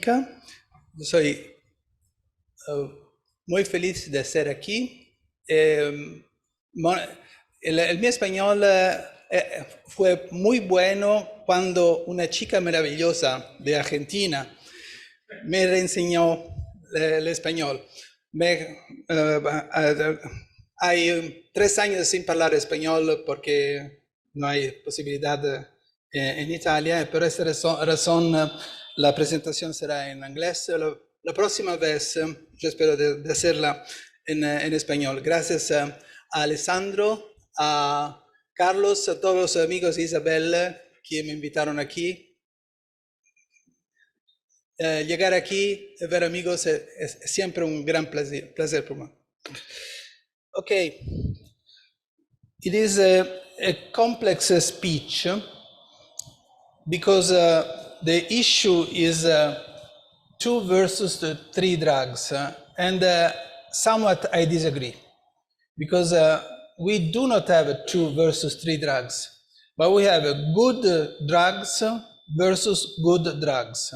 científica. Soy muy feliz de estar aquí. El mi español fue muy bueno cuando una chica maravillosa de Argentina me reenseñó el español. Hay 3 años sin hablar español porque no hay posibilidad en Italia, por esta razón la presentación será en inglés. La próxima vez yo espero de hacerla en español. Gracias a Alessandro, a Carlos, a todos los amigos de Isabel que me invitaron aquí. Llegar aquí y ver amigos es siempre un gran placer para mí. Okay, it is a complex speech because the issue is 2 versus 3 drugs, and somewhat I disagree, because we do not have 2 versus 3 drugs, but we have good drugs versus good drugs,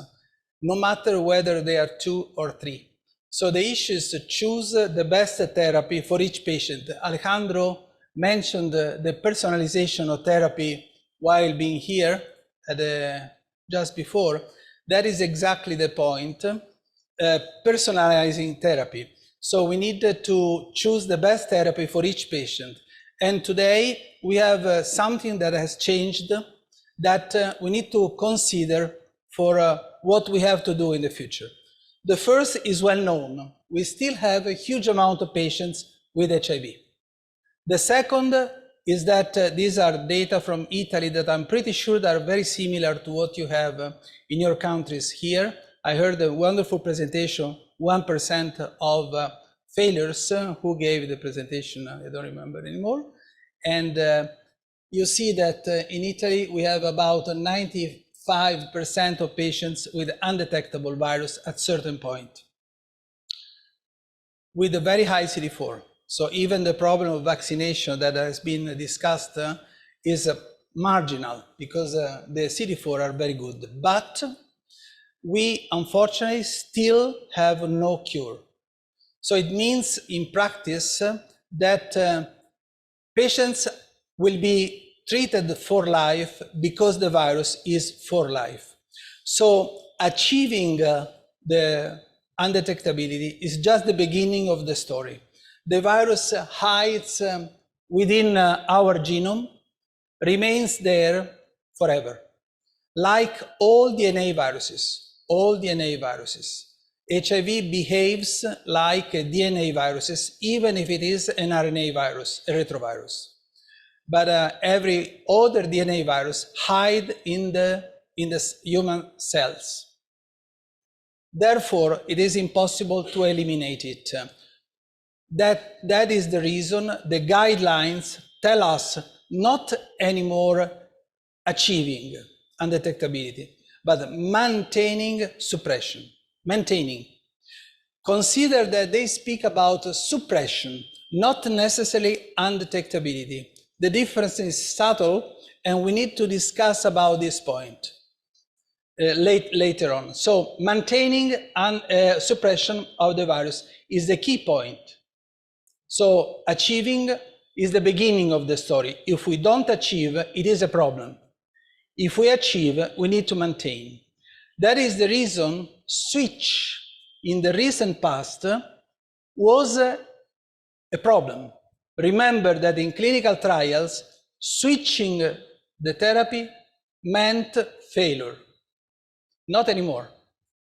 no matter whether they are 2 or 3. So the issue is to choose the best therapy for each patient. Alejandro mentioned the personalization of therapy while being here just before. That is exactly the point, personalizing therapy. So we need to choose the best therapy for each patient. And today we have something that has changed that we need to consider for what we have to do in the future. The first is well known. We still have a huge amount of patients with HIV. The second is that these are data from Italy that I'm pretty sure are very similar to what you have in your countries here. I heard a wonderful presentation, 1% of failures. Who gave the presentation? I don't remember anymore. And you see that in Italy, we have about 95% of patients with undetectable virus at certain point, with a very high CD4. So even the problem of vaccination that has been discussed is marginal because the CD4 are very good. But we unfortunately still have no cure. So it means in practice that patients will be treated for life because the virus is for life. So achieving the undetectability is just the beginning of the story. The virus hides within our genome, remains there forever. Like all DNA viruses, HIV behaves like DNA viruses, even if it is an RNA virus, a retrovirus. But every other DNA virus hide in the human cells. Therefore, it is impossible to eliminate it. That is the reason the guidelines tell us not anymore achieving undetectability, but maintaining suppression. Maintaining. Consider that they speak about suppression, not necessarily undetectability. The difference is subtle, and we need to discuss about this point later on. So maintaining suppression of the virus is the key point. So achieving is the beginning of the story. If we don't achieve, it is a problem. If we achieve, we need to maintain. That is the reason switch in the recent past was a problem. Remember that in clinical trials, switching the therapy meant failure. Not anymore.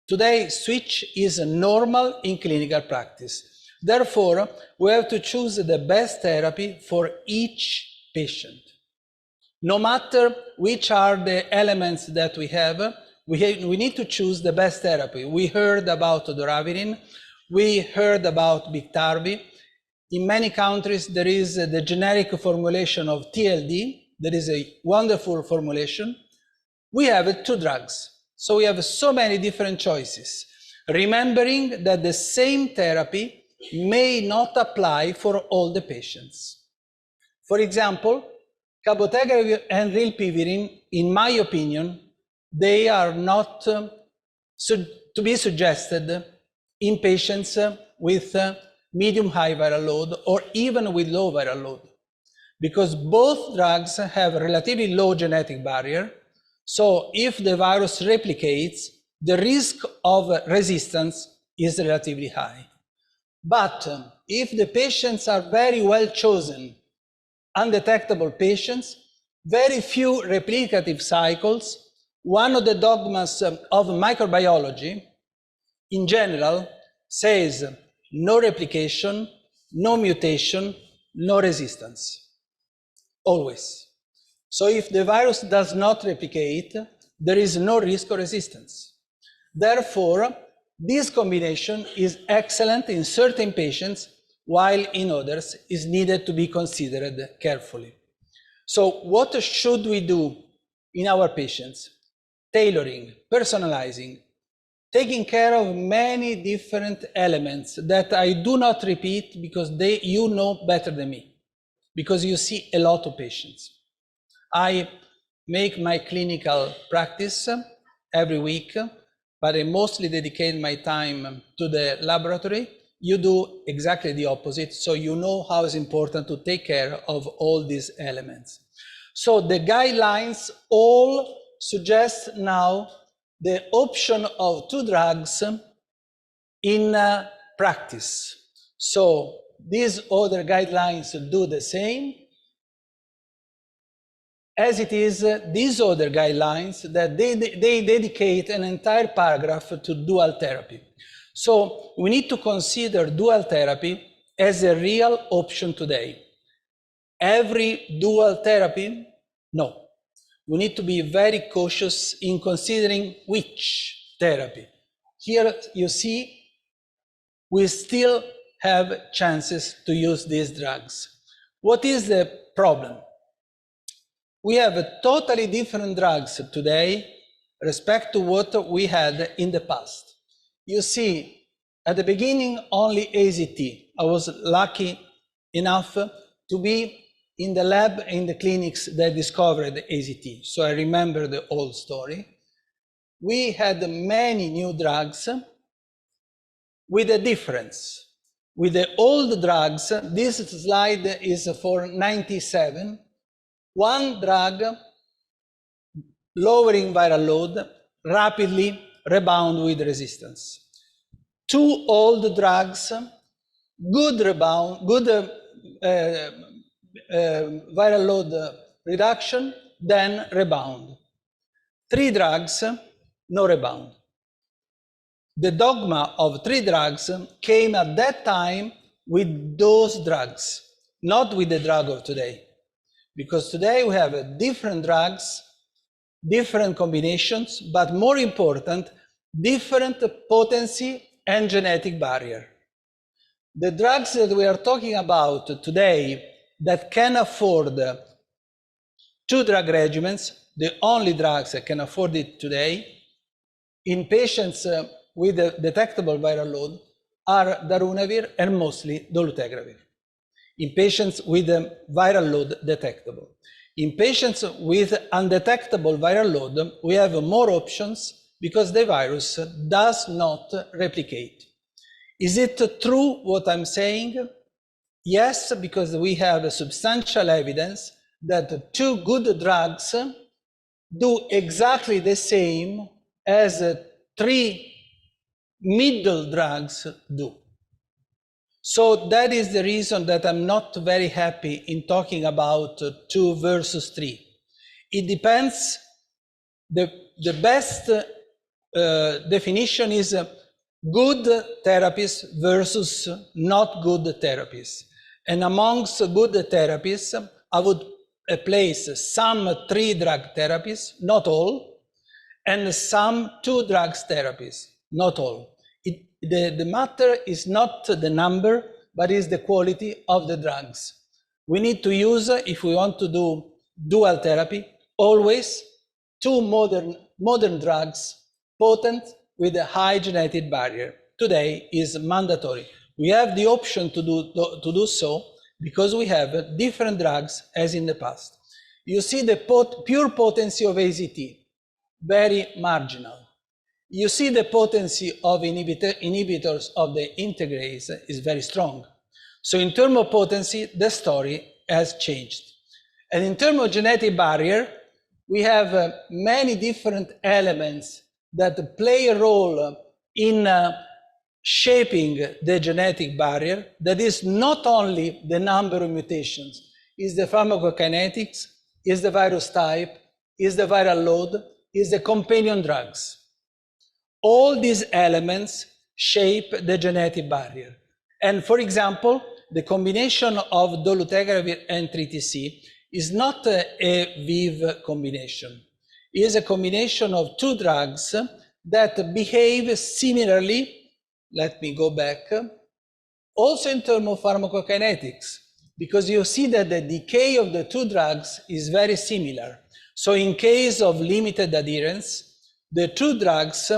Today, switch is normal in clinical practice. Therefore, we have to choose the best therapy for each patient. No matter which are the elements that we have, we need to choose the best therapy. We heard about doravirine, we heard about Biktarvy. In many countries, there is the generic formulation of TLD. That is a wonderful formulation. We have 2 drugs. So we have so many different choices. Remembering that the same therapy may not apply for all the patients. For example, cabotegravir and rilpivirine, in my opinion, they are not to be suggested in patients with medium-high viral load or even with low viral load, because both drugs have a relatively low genetic barrier. So if the virus replicates, the risk of resistance is relatively high. But if the patients are very well chosen, undetectable patients, very few replicative cycles, one of the dogmas of microbiology in general says no replication, no mutation, no resistance, always. So if the virus does not replicate, there is no risk of resistance. Therefore, this combination is excellent in certain patients, while in others is needed to be considered carefully. So what should we do in our patients? Tailoring, personalizing, taking care of many different elements that I do not repeat because you know better than me, because you see a lot of patients. I make my clinical practice every week, but I mostly dedicate my time to the laboratory. You do exactly the opposite, so you know how it's important to take care of all these elements. So the guidelines all suggest now the option of 2 drugs in practice. So these other guidelines do the same, as it is these other guidelines that they dedicate an entire paragraph to dual therapy. So we need to consider dual therapy as a real option today. Every dual therapy? No. We need to be very cautious in considering which therapy. Here you see, we still have chances to use these drugs. What is the problem? We have totally different drugs today respect to what we had in the past. You see, at the beginning, only AZT. I was lucky enough to be in the lab, in the clinics that discovered AZT. So I remember the old story. We had many new drugs with a difference. With the old drugs, this slide is for 97. One drug, lowering viral load, rapidly rebound with resistance. 2 old drugs, good rebound, good viral load reduction, then rebound. 3 drugs, no rebound. The dogma of 3 drugs came at that time with those drugs, not with the drug of today. Because today we have different drugs, different combinations, but more important, different potency and genetic barrier. The drugs that we are talking about today that can afford 2 drug regimens, the only drugs that can afford it today, in patients with a detectable viral load, are darunavir and mostly dolutegravir. In patients with a viral load detectable. In patients with undetectable viral load, we have more options because the virus does not replicate. Is it true what I'm saying? Yes, because we have substantial evidence that 2 good drugs do exactly the same as 3 middle drugs do. So that is the reason that I'm not very happy in talking about 2 versus 3. It depends. The best definition is good therapies versus not good therapies. And amongst good therapies, I would place some 3 drug therapies, not all, and some 2 drugs therapies, not all. The matter is not the number, but is the quality of the drugs. We need to use, if we want to do dual therapy, always 2 modern drugs, potent with a high genetic barrier. Today is mandatory. We have the option to do so because we have different drugs as in the past. You see the pure potency of AZT, very marginal. you see the potency of inhibitors of the integrase is very strong. So in terms of potency, the story has changed. And in terms of genetic barrier, we have many different elements that play a role in shaping the genetic barrier. That is not only the number of mutations, is the pharmacokinetics, is the virus type, is the viral load, is the companion drugs. All these elements shape the genetic barrier. And for example, the combination of dolutegravir and 3TC is not a VIV combination. It is a combination of two drugs that behave similarly. Let me go back. Also in terms of pharmacokinetics, because you see that the decay of the two drugs is very similar. So in case of limited adherence, the two drugs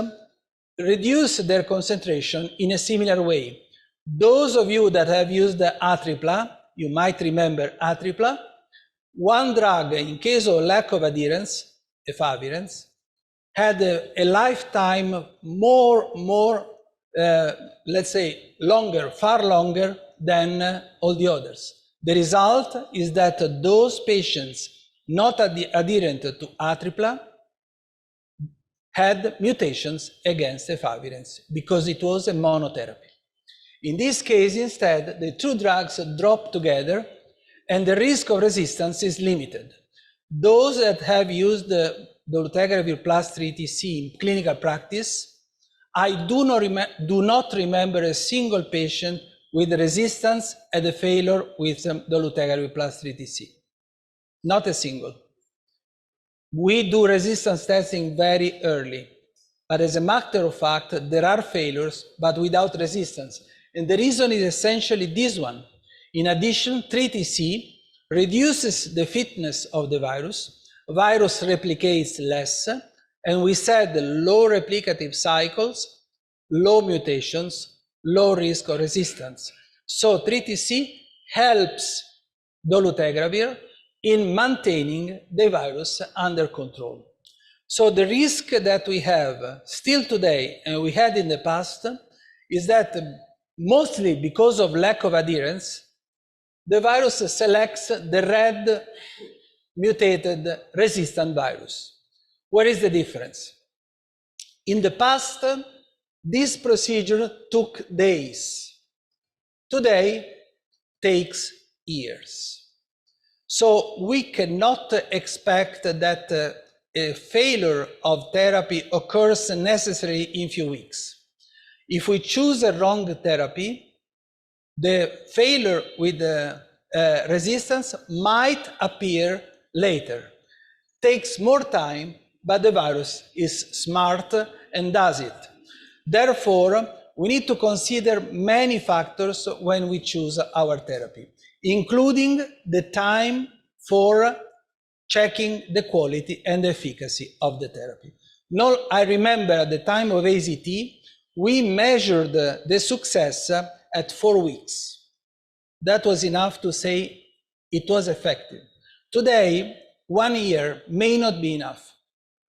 reduce their concentration in a similar way. Those of you that have used the atripla, you might remember atripla. One drug, in case of lack of adherence, efavirenz, had a lifetime let's say, far longer than all the others. The result is that those patients not adherent to atripla had mutations against efavirenz because it was a monotherapy. In this case, instead, the two drugs drop together and the risk of resistance is limited. Those that have used the dolutegravir plus 3TC in clinical practice, I do not remember a single patient with resistance and a failure with dolutegravir plus 3TC. Not a single. We do resistance testing very early, but as a matter of fact, there are failures, but without resistance. And the reason is essentially this one. In addition, 3TC reduces the fitness of the virus replicates less, and we said low replicative cycles, low mutations, low risk of resistance. So 3TC helps dolutegravir in maintaining the virus under control. So the risk that we have still today, and we had in the past, is that mostly because of lack of adherence, the virus selects the red mutated resistant virus. What is the difference? In the past, this procedure took days. Today, takes years. So we cannot expect that a failure of therapy occurs necessarily in few weeks. If we choose a wrong therapy, the failure with the resistance might appear later. Takes more time, but the virus is smart and does it. Therefore, we need to consider many factors when we choose our therapy, including the time for checking the quality and efficacy of the therapy. Now, I remember at the time of AZT, we measured the success at 4 weeks. That was enough to say it was effective. Today, 1 year may not be enough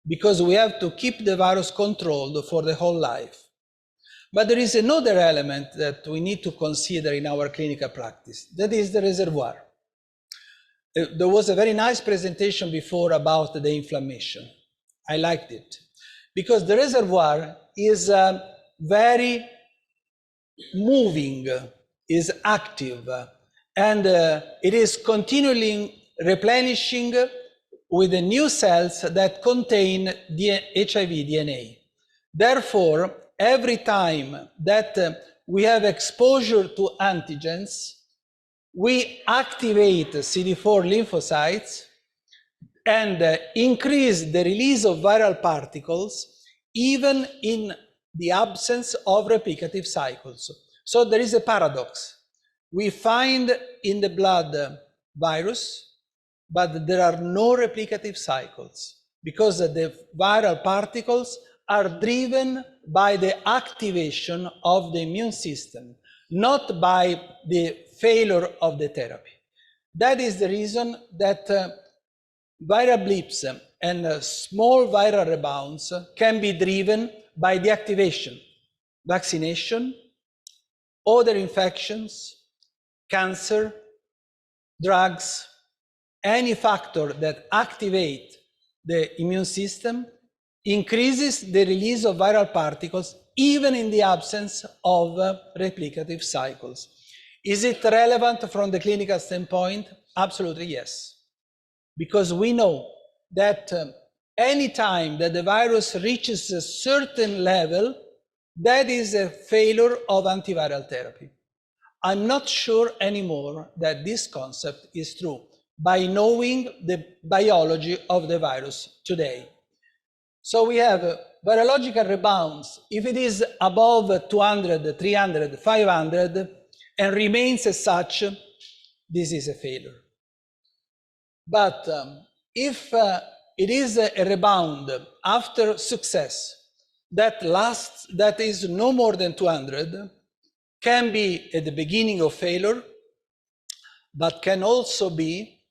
because we have to keep the virus controlled for the whole life. But there is another element that we need to consider in our clinical practice, that is the reservoir. There was a very nice presentation before about the inflammation. I liked it because the reservoir is very moving, is active, and it is continually replenishing with the new cells that contain the HIV DNA. Therefore, every time that we have exposure to antigens, we activate CD4 lymphocytes and increase the release of viral particles even in the absence of replicative cycles. So there is a paradox. We find in the blood virus, but there are no replicative cycles because the viral particles are driven by the activation of the immune system, not by the failure of the therapy. That is the reason that viral blips and small viral rebounds can be driven by the activation, vaccination, other infections, cancer, drugs, any factor that activate the immune system increases the release of viral particles even in the absence of replicative cycles. Is it relevant from the clinical standpoint? Absolutely yes. Because we know that any time that the virus reaches a certain level, that is a failure of antiviral therapy. I'm not sure anymore that this concept is true by knowing the biology of the virus today. So we have virological rebounds. If it is above 200, 300, 500, and remains as such, this is a failure. But if it is a rebound after success that lasts, that is no more than 200, can be at the beginning of failure, but can also be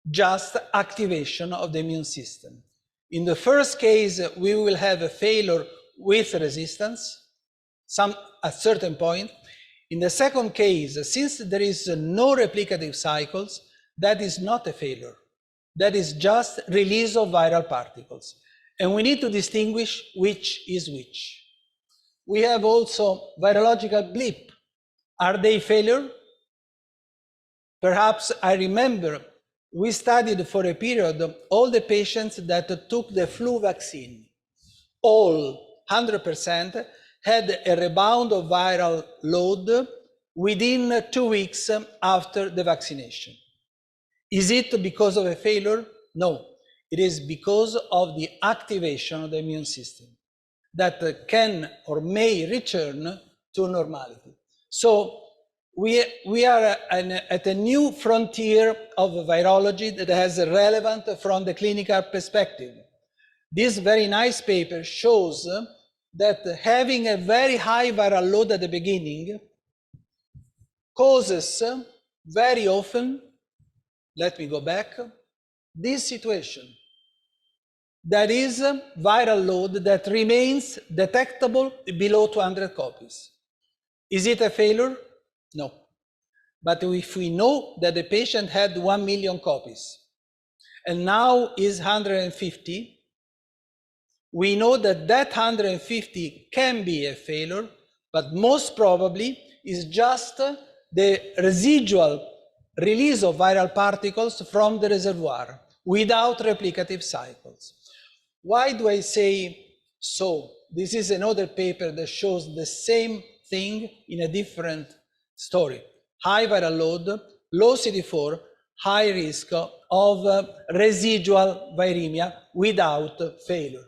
just activation of the immune system. In the first case, we will have a failure with resistance, at certain point. In the second case, since there is no replicative cycles, that is not a failure. That is just release of viral particles. And we need to distinguish which is which. We have also virological blip. Are they failure? Perhaps I remember we studied for a period all the patients that took the flu vaccine. All, 100%, had a rebound of viral load within 2 weeks after the vaccination. Is it because of a failure? No, it is because of the activation of the immune system that can or may return to normality. So we are at a new frontier of virology that has relevant from the clinical perspective. This very nice paper shows that having a very high viral load at the beginning causes very often, let me go back, this situation. That is viral load that remains detectable below 200 copies. Is it a failure? No. But if we know that the patient had 1 million copies and now is 150, we know that that 150 can be a failure, but most probably is just the residual release of viral particles from the reservoir without replicative cycles. Why do I say so? This is another paper that shows the same thing in a different story. High viral load, low CD4, high risk of residual viremia without failure.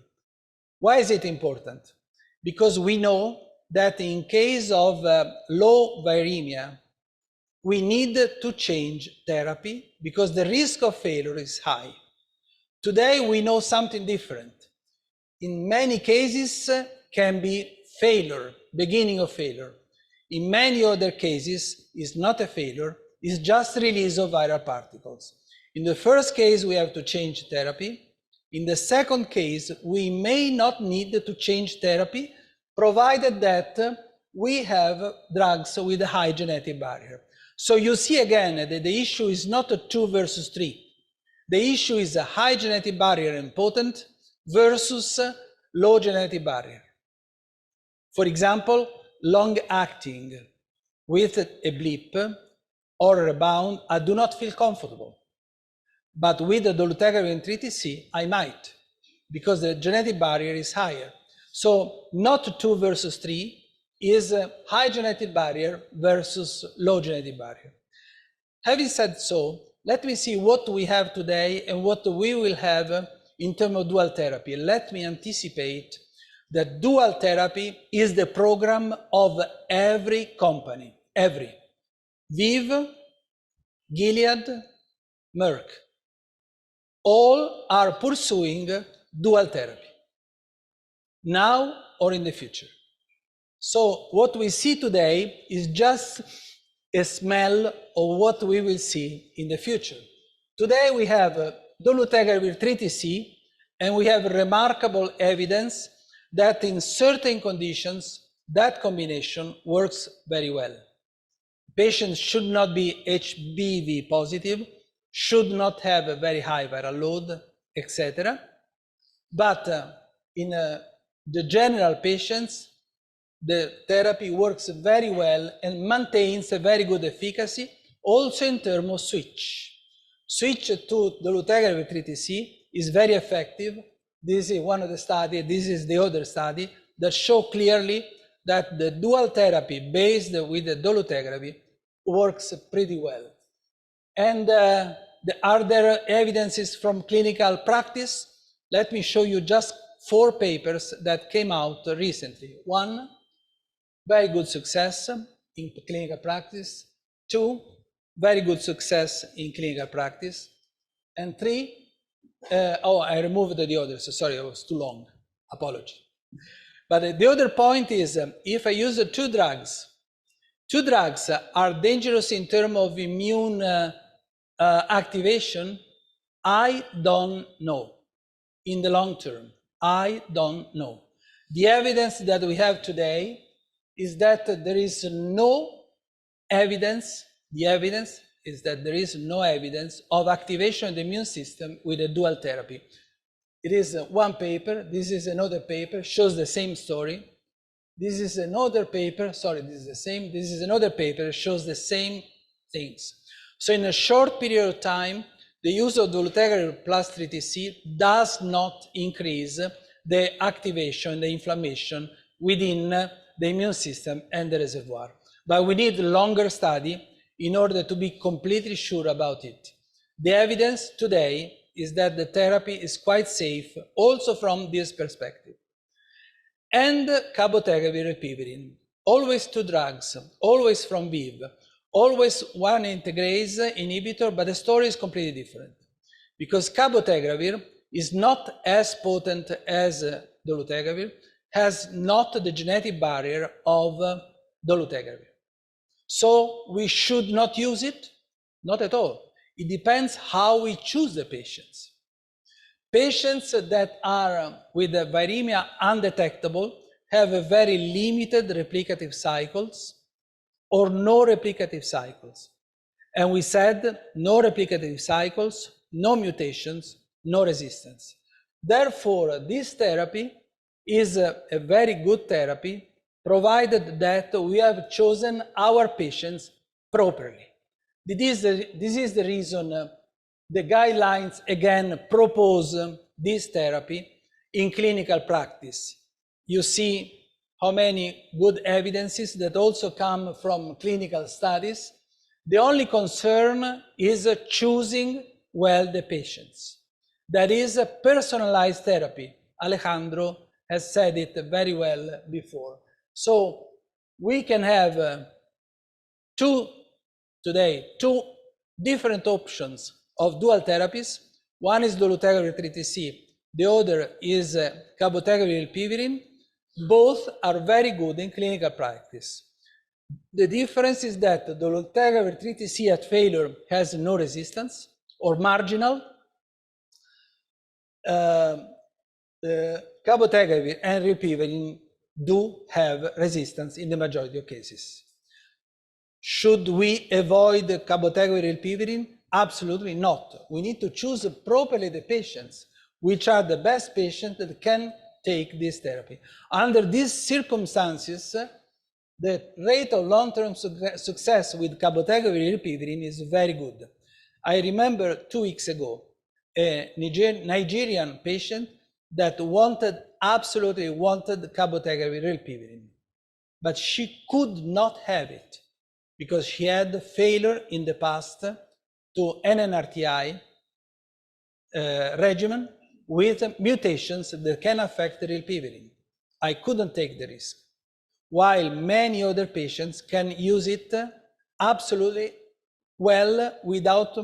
Why is it important? Because we know that in case of low viremia, we need to change therapy because the risk of failure is high. Today, we know something different. In many cases, can be failure, beginning of failure. In many other cases, it's not a failure, it's just release of viral particles. In the first case, we have to change therapy. In the second case, we may not need to change therapy, provided that we have drugs with a high genetic barrier. So you see again that the issue is not a 2 versus 3. The issue is a high genetic barrier and potent versus low genetic barrier. For example, long-acting with a blip or a rebound, I do not feel comfortable. But with the dolutegravir and 3TC, I might, because the genetic barrier is higher. So not 2 versus 3 is a high genetic barrier versus low genetic barrier. Having said so, let me see what we have today and what we will have in terms of dual therapy. Let me anticipate that dual therapy is the program of every company, every. Viv, Gilead, Merck. All are pursuing dual therapy, now or in the future. So what we see today is just a smell of what we will see in the future. Today we have dolutegravir 3TC, and we have remarkable evidence that in certain conditions, that combination works very well. Patients should not be HBV positive, should not have a very high viral load, etc. But in the general patients, the therapy works very well and maintains a very good efficacy, also in terms of switch. Switch to dolutegravir 3TC is very effective. This is one of the studies, this is the other study that show clearly that the dual therapy based with the dolutegravir works pretty well. And are there evidences from clinical practice? Let me show you just 4 papers that came out recently. 1, very good success in clinical practice. 2, very good success in clinical practice. And 3, oh, I removed the others, so sorry, it was too long, apology. But the other point is, if I use 2 drugs are dangerous in terms of immune activation, I don't know. In the long term, I don't know. The evidence that we have today is that there is no evidence, the evidence is that there is no evidence of activation of the immune system with a dual therapy. It is one paper, this is another paper, shows the same story. This is another paper, sorry, this is the same, this is another paper, shows the same things. So in a short period of time, the use of dolutegravir plus 3TC does not increase the activation, the inflammation within the immune system and the reservoir. But we need a longer study in order to be completely sure about it. The evidence today is that the therapy is quite safe, also from this perspective. And cabotegravir ripivirine, always 2 drugs, always from ViiV, always one integrase inhibitor, but the story is completely different. Because cabotegravir is not as potent as dolutegravir, has not the genetic barrier of dolutegravir. So we should not use it? Not at all. It depends how we choose the patients. Patients that are with the viremia undetectable have a very limited replicative cycles or no replicative cycles. And we said no replicative cycles, no mutations, no resistance. Therefore, this therapy is a very good therapy, provided that we have chosen our patients properly. This is the reason the guidelines again propose this therapy in clinical practice. You see how many good evidences that also come from clinical studies. The only concern is choosing well the patients. That is a personalized therapy. Alejandro has said it very well before. So we can have 2 different options of dual therapies. One is dolutegravir 3TC, the other is cabotegravir ripivirine. Both are very good in clinical practice. The difference is that dolutegravir 3TC at failure has no resistance or marginal. Cabotegravir and ripivirine do have resistance in the majority of cases. Should we avoid cabotegravir and ripivirine? Absolutely not. We need to choose properly the patients, which are the best patients that can take this therapy. Under these circumstances, the rate of long-term success with cabotegravir and ripivirine is very good. I remember 2 weeks ago, a Nigerian patient that absolutely wanted cabotegravir and ripivirine, but she could not have it because she had failure in the past to NNRTI regimen with mutations that can affect the ripivirine. I couldn't take the risk, while many other patients can use it absolutely well without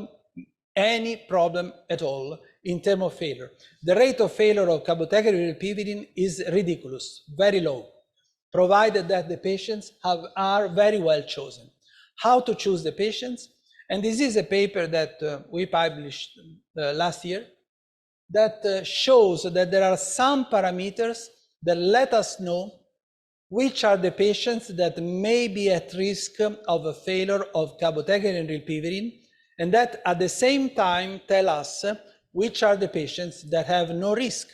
any problem at all in terms of failure. The rate of failure of cabotegravir and ripivirine is ridiculous, very low, provided that the patients are very well chosen. How to choose the patients? And this is a paper that we published last year that shows that there are some parameters that let us know which are the patients that may be at risk of a failure of cabotegravir and rilpivirine, and that at the same time tell us which are the patients that have no risk.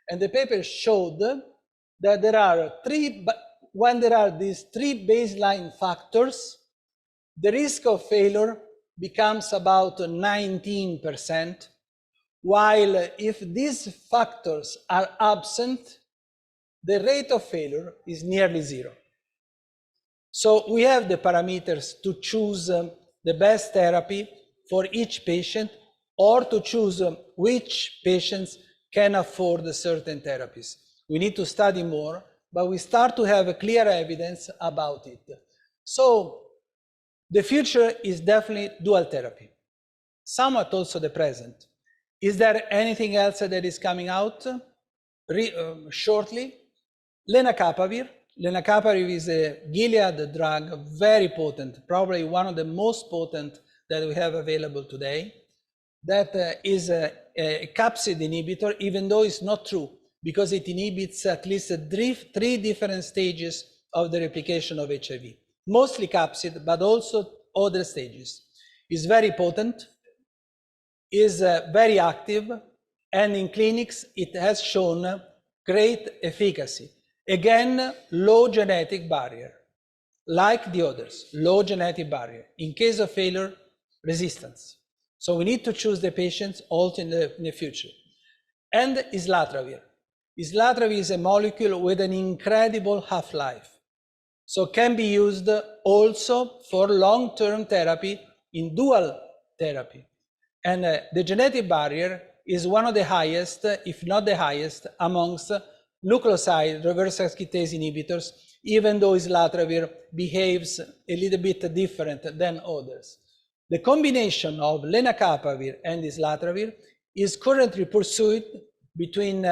And the paper showed that there are when there are these three baseline factors, the risk of failure becomes about 19%, while if these factors are absent, the rate of failure is nearly zero. So we have the parameters to choose the best therapy for each patient, or to choose which patients can afford certain therapies. We need to study more, but we start to have clear evidence about it. So the future is definitely dual therapy, somewhat also the present. Is there anything else that is coming out shortly? Lenacapavir. Lenacapavir is a Gilead drug, very potent, probably one of the most potent that we have available today. That is a capsid inhibitor, even though it's not true, because it inhibits at least three different stages of the replication of HIV. Mostly capsid, but also other stages. It's very potent, is very active, and in clinics it has shown great efficacy. Again, low genetic barrier, like the others, low genetic barrier. In case of failure, resistance. So we need to choose the patients also in the future. And islatravir. Islatravir is a molecule with an incredible half-life. So can be used also for long-term therapy in dual therapy. And the genetic barrier is one of the highest, if not the highest, amongst nucleoside reverse transcriptase inhibitors, even though islatravir behaves a little bit different than others. The combination of lenacapavir and islatravir is currently pursued between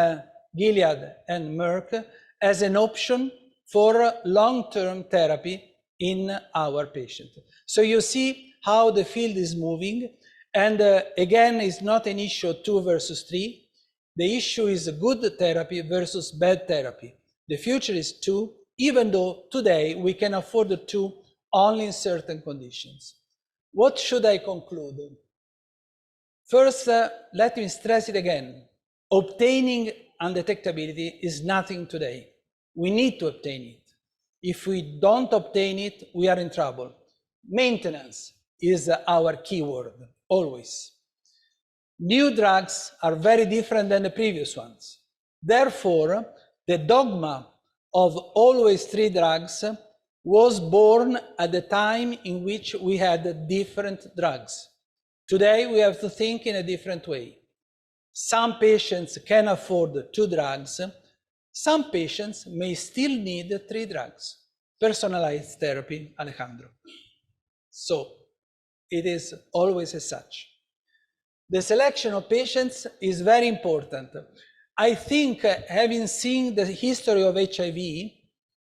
Gilead and Merck as an option for long-term therapy in our patient. So you see how the field is moving, and again, it's not an issue of 2 versus 3. The issue is good therapy versus bad therapy. The future is 2, even though today we can afford the 2 only in certain conditions. What should I conclude? First, let me stress it again. Obtaining undetectability is nothing today. We need to obtain it. If we don't obtain it, we are in trouble. Maintenance is our keyword, always. New drugs are very different than the previous ones. Therefore, the dogma of always 3 drugs was born at the time in which we had different drugs. Today, we have to think in a different way. Some patients can afford 2 drugs. Some patients may still need 3 drugs. Personalized therapy, Alejandro. So, it is always as such. The selection of patients is very important. I think, having seen the history of HIV,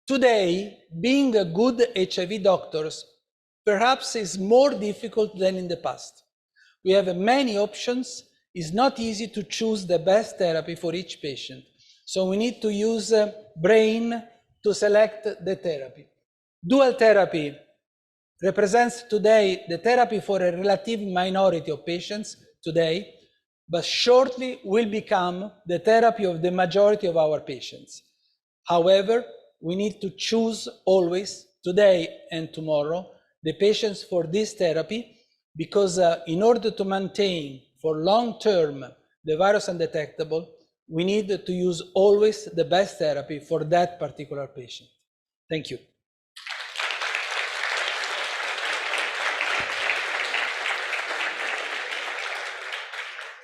today, being a good HIV doctors perhaps is more difficult than in the past. We have many options. It's not easy to choose the best therapy for each patient. So we need to use brain to select the therapy. Dual therapy represents today the therapy for a relative minority of patients today, but shortly will become the therapy of the majority of our patients. However, we need to choose always, today and tomorrow, the patients for this therapy, because in order to maintain for long term the virus undetectable, we need to use always the best therapy for that particular patient. Thank you.